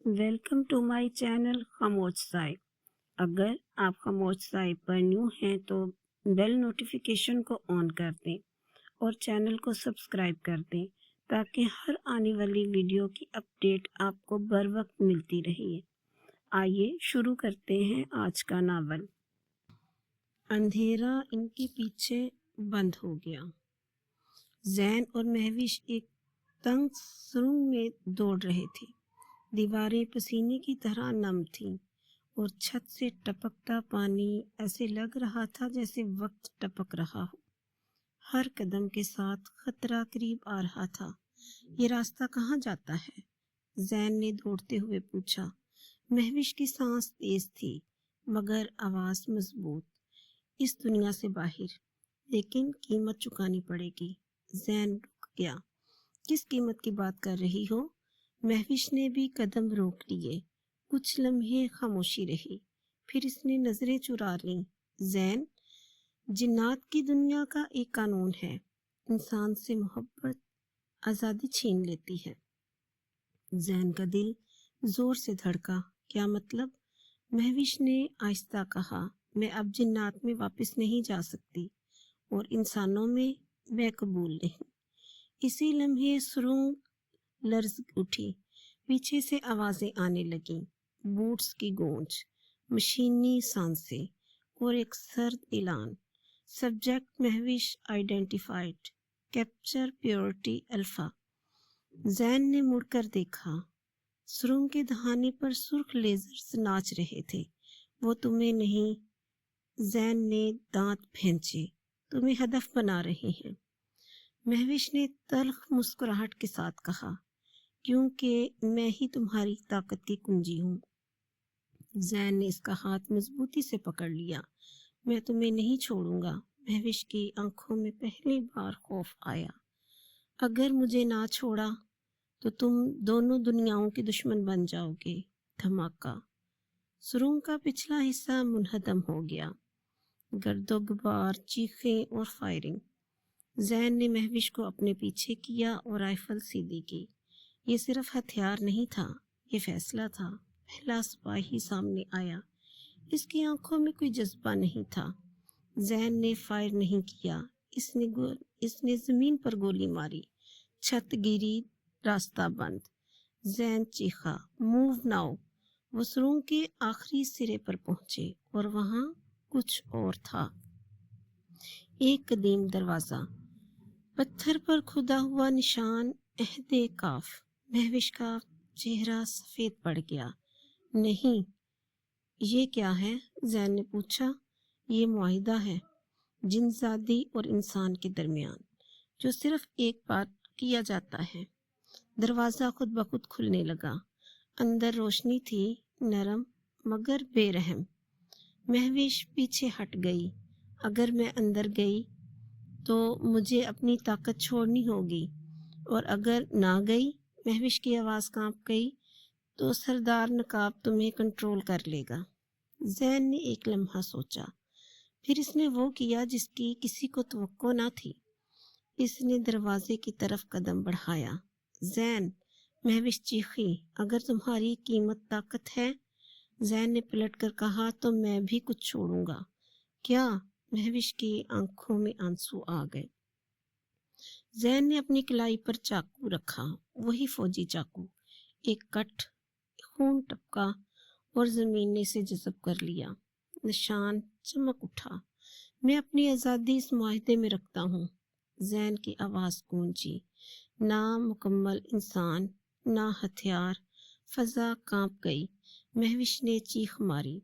Welcome to my channel खामोश साहिब। अगर आप खामोश साहिब पर न्यू हैं तो बेल नोटिफिकेशन को ऑन कर दें और चैनल को सब्सक्राइब कर दें ताकि हर आने वाली वीडियो की अपडेट आपको बर वक्त मिलती रहे। आइए शुरू करते हैं आज का नावल। अंधेरा इनके पीछे बंद हो गया। जैन और महविश एक तंग सुरंग में दौड़ रहे थे। दीवारें पसीने की तरह नम थीं और छत से टपकता पानी ऐसे लग रहा था जैसे वक्त टपक रहा हो। हर कदम के साथ खतरा करीब आ रहा था। ये रास्ता कहाँ जाता है? जैन ने दौड़ते हुए पूछा। महविश की सांस तेज थी मगर आवाज मजबूत। इस दुनिया से बाहर, लेकिन कीमत चुकानी पड़ेगी। जैन रुक गया। किस कीमत की बात कर रही हो? महविश ने भी कदम रोक लिए। कुछ लम्हे खामोशी रही, फिर इसने नजरें चुरा लीं। जैन, जिन्नात की दुनिया का एक कानून है, इंसान से मोहब्बत आज़ादी छीन लेती है। जैन का दिल जोर से धड़का। क्या मतलब? महविश ने आहिस्ता कहा, मैं अब जिन्नात में वापस नहीं जा सकती और इंसानों में मैं कबूल नहीं। इसी लम्हे सुरंग लर्ज उठी। पीछे से आवाजें आने लगीं, बूट्स की गूंज, मशीनी सांसें और एक सर्द ऐलान। Subject Mahvish identified, capture purity alpha. Zain ने मुड़कर देखा। सुरंग के दहाने पर सुर्ख लेजर्स नाच रहे थे। वो तुम्हें नहीं, जैन ने दांत भैंचे, तुम्हें हदफ बना रहे हैं। महविश ने तल्ख मुस्कुराहट के साथ कहा, क्योंकि मैं ही तुम्हारी ताकत की कुंजी हूँ। जैन ने इसका हाथ मजबूती से पकड़ लिया। मैं तुम्हें नहीं छोड़ूंगा। महविश की आंखों में पहली बार खौफ आया। अगर मुझे ना छोड़ा तो तुम दोनों दुनियाओं के दुश्मन बन जाओगे। धमाका। सुरंग का पिछला हिस्सा मुनहदम हो गया। गर्दो गुबार, चीखें और फायरिंग। जैन ने महविश को अपने पीछे किया और राइफल सीधी की। ये सिर्फ हथियार नहीं था, ये फैसला था। पहला सिपाही सामने आया। इसकी आंखों में कोई जज्बा नहीं था। जैन ने फायर नहीं किया। इसने जमीन पर गोली मारी। छत गिरी, रास्ता बंद। जैन चीखा, मूव नाउ। वो सुरंग के आखिरी सिरे पर पहुंचे और वहां कुछ और था। एक कदीम दरवाजा, पत्थर पर खुदा हुआ निशान, अहदे काफ। महविश का चेहरा सफेद पड़ गया। नहीं, ये क्या है? जैन ने पूछा। ये मुआहिदा है, जिनजादी और इंसान के दरमियान, जो सिर्फ एक बार किया जाता है। दरवाजा खुद ब खुद खुलने लगा। अंदर रोशनी थी, नरम मगर बेरहम। महविश पीछे हट गई। अगर मैं अंदर गई तो मुझे अपनी ताकत छोड़नी होगी, और अगर ना गई, महविश की आवाज कांप गई, तो सरदार नकाब तुम्हें कंट्रोल कर लेगा। जैन ने एक लम्हा सोचा, फिर इसने वो किया जिसकी किसी को तवक्को ना थी। इसने दरवाजे की तरफ कदम बढ़ाया। जैन, महविश चीखी, अगर तुम्हारी कीमत ताकत है, जैन ने पलट कर कहा, तो मैं भी कुछ छोड़ूंगा। क्या? महविश की आंखों में आंसू आ गए। जैन ने अपनी कलाई पर चाकू रखा, वही फौजी चाकू। एक कट, खून टपका और जमीन ने इसे जज़ब कर लिया। निशान चमक उठा। मैं अपनी आज़ादी इस मुआहदे में रखता हूँ। जैन की आवाज़ गूंजी। ना मुकम्मल इंसान, ना हथियार। फजा कांप गई। महविश ने चीख मारी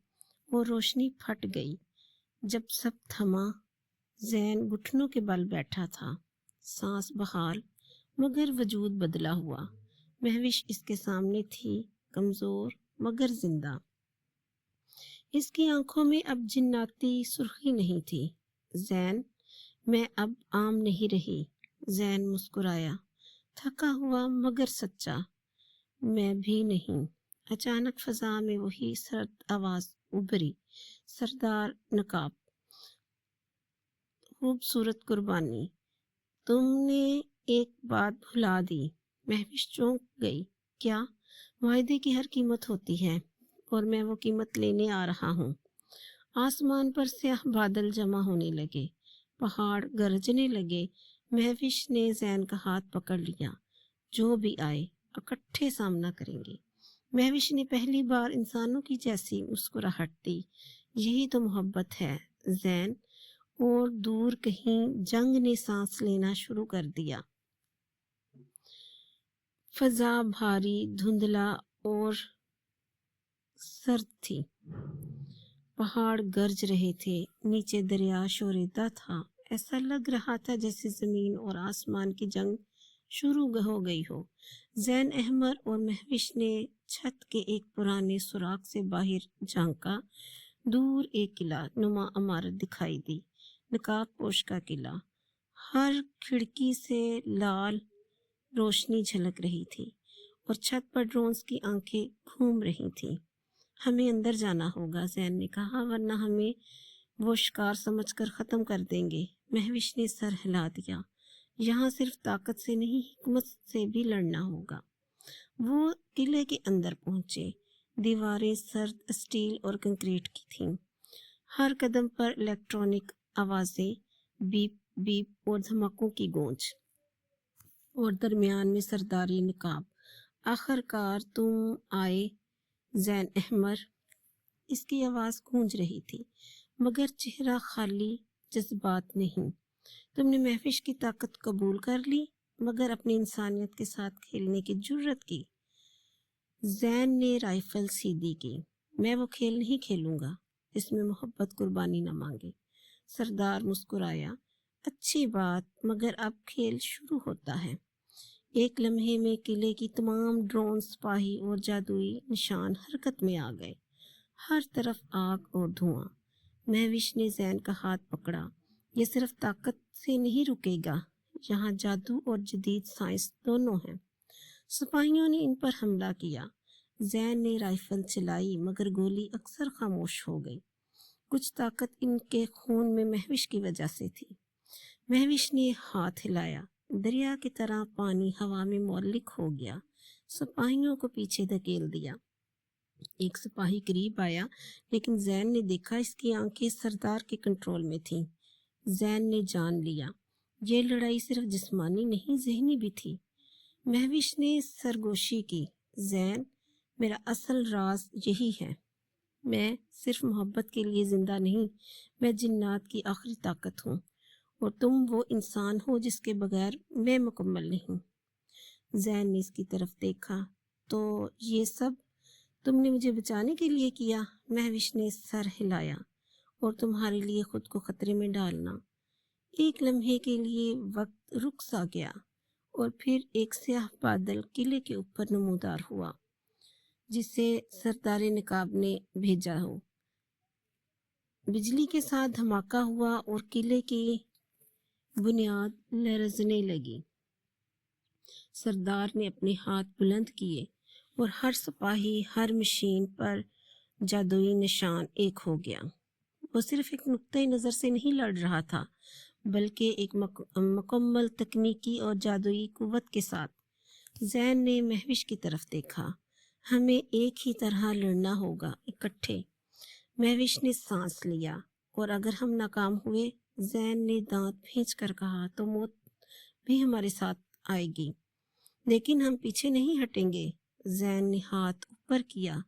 और रोशनी फट गई। जब सब थमा, जैन घुटनों के बल बैठा था, सांस बहाल मगर वजूद बदला हुआ। महविश इसके सामने थी, कमजोर मगर जिंदा। इसकी आंखों में अब जिन्नाती सुर्खी नहीं थी। जैन, मैं अब आम नहीं रही। जैन मुस्कुराया, थका हुआ मगर सच्चा। मैं भी नहीं। अचानक फजा में वही सर्द आवाज उभरी, सरदार नकाब, खूबसूरत कुर्बानी, तुमने एक बात भुला दी। महविश चौंक गई। क्या? वायदे की हर कीमत होती है और मैं वो कीमत लेने आ रहा हूँ। आसमान पर स्याह बादल जमा होने लगे, पहाड़ गरजने लगे। महविश ने जैन का हाथ पकड़ लिया। जो भी आए इकट्ठे सामना करेंगे। महविश ने पहली बार इंसानों की जैसी मुस्कुराहट दी। यही तो मोहब्बत है जैन। और दूर कहीं जंग ने सांस लेना शुरू कर दिया। फजा भारी, धुंधला और सर्द थी। पहाड़ गरज रहे थे, नीचे दरिया शोरेदा था। ऐसा लग रहा था जैसे जमीन और आसमान की जंग शुरू हो गई हो। जैन अहमद और महविश ने छत के एक पुराने सुराख से बाहर झांका। दूर एक किला नुमा इमारत दिखाई दी, नकाब पोश का किला। हर खिड़की से लाल रोशनी झलक रही थी और छत पर ड्रोन्स की आंखें घूम रही थीं। हमें अंदर जाना होगा, जैन ने कहा, वरना हमें वो शिकार समझकर ख़त्म कर देंगे। महविश ने सर हिला दिया। यहाँ सिर्फ ताकत से नहीं, हिकमत से भी लड़ना होगा। वो किले के अंदर पहुंचे। दीवारें सर्द स्टील और कंक्रीट की थीं। हर कदम पर इलेक्ट्रॉनिक आवाज़ें, बीप बीप और धमाकों की गूंज। और दरमियान में सरदारी नकाब। आखिरकार तुम आए जैन अहमद। इसकी आवाज़ गूंज रही थी, मगर चेहरा खाली, जज्बात नहीं। तुमने महविश की ताकत कबूल कर ली, मगर अपनी इंसानियत के साथ खेलने की जुर्रत की। जैन ने राइफल सीधी की। मैं वो खेल नहीं खेलूंगा जिसमें मोहब्बत कुर्बानी न मांगे। सरदार मुस्कुराया। अच्छी बात, मगर अब खेल शुरू होता है। एक लम्हे में किले की तमाम ड्रोन, सिपाही और जादुई निशान हरकत में आ गए। हर तरफ आग और धुआं। महविश ने जैन का हाथ पकड़ा। ये सिर्फ ताकत से नहीं रुकेगा, यहाँ जादू और जदीद साइंस दोनों हैं। सिपाहियों ने इन पर हमला किया। जैन ने राइफल चलाई, मगर गोली अक्सर खामोश हो गई। कुछ ताकत इनके खून में महविश की वजह से थी। महविश ने हाथ हिलाया। दरिया की तरह पानी हवा में मौलिक हो गया। सिपाहियों को पीछे धकेल दिया। एक सिपाही करीब आया, लेकिन जैन ने देखा इसकी आंखें सरदार के कंट्रोल में थीं। जैन ने जान लिया, ये लड़ाई सिर्फ जिस्मानी नहीं, ज़हनी भी थी। महविश ने सरगोशी की। जैन, मेरा असल राज यही है। मैं सिर्फ मोहब्बत के लिए जिंदा नहीं, मैं जिन्नात की आखिरी ताकत हूँ, और तुम वो इंसान हो जिसके बगैर मैं मुकम्मल नहीं। जैन ने इसकी तरफ देखा। तो ये सब तुमने मुझे बचाने के लिए किया? महविश ने सर हिलाया। और तुम्हारे लिए खुद को खतरे में डालना। एक लम्हे के लिए वक्त रुक सा गया और फिर एक स्याह बादल किले के ऊपर नमूदार हुआ, जिसे सरदारे नकाब ने भेजा हो। बिजली के साथ धमाका हुआ और किले की बुनियाद लरजने लगी। सरदार ने अपने हाथ बुलंद किए और हर सिपाही, हर मशीन पर जादुई निशान एक हो गया। वो सिर्फ एक नुक्ते नज़र से नहीं लड़ रहा था, बल्कि एक मुकम्मल तकनीकी और जादुई कुव्वत के साथ। जैन ने महविश की तरफ देखा। हमें एक ही तरह लड़ना होगा, इकट्ठे। महविश ने सांस लिया। और अगर हम नाकाम हुए, जैन ने दांत भींच कर कहा, तो मौत भी हमारे साथ आएगी, लेकिन हम पीछे नहीं हटेंगे। जैन ने हाथ ऊपर किया।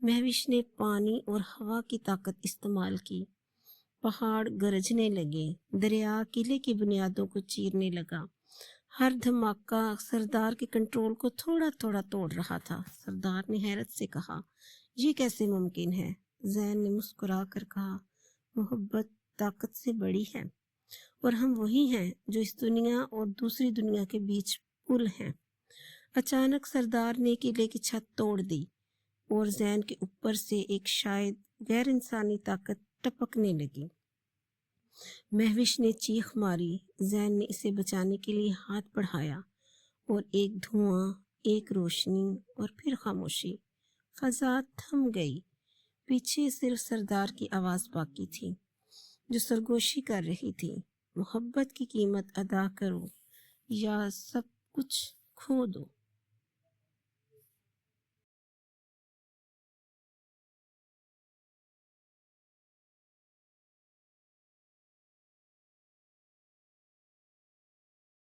महविश ने पानी और हवा की ताकत इस्तेमाल की। पहाड़ गरजने लगे। दरिया किले की बुनियादों को चीरने लगा। हर धमाका सरदार के कंट्रोल को थोड़ा थोड़ा तोड़ रहा था। सरदार ने हैरत से कहा, ये कैसे मुमकिन है? जैन ने मुस्कुरा कर कहा, मोहब्बत ताकत से बड़ी है, और हम वही हैं जो इस दुनिया और दूसरी दुनिया के बीच पुल हैं। अचानक सरदार ने किले की छत तोड़ दी और जैन के ऊपर से एक शायद गैर इंसानी ताकत टपकने लगी। महविश ने चीख मारी। जैन ने इसे बचाने के लिए हाथ बढ़ाया, और एक धुआं, एक रोशनी और फिर खामोशी। फजा थम गई। पीछे सिर्फ सरदार की आवाज़ बाकी थी, जो सरगोशी कर रही थी, मोहब्बत की कीमत अदा करो या सब कुछ खो दो।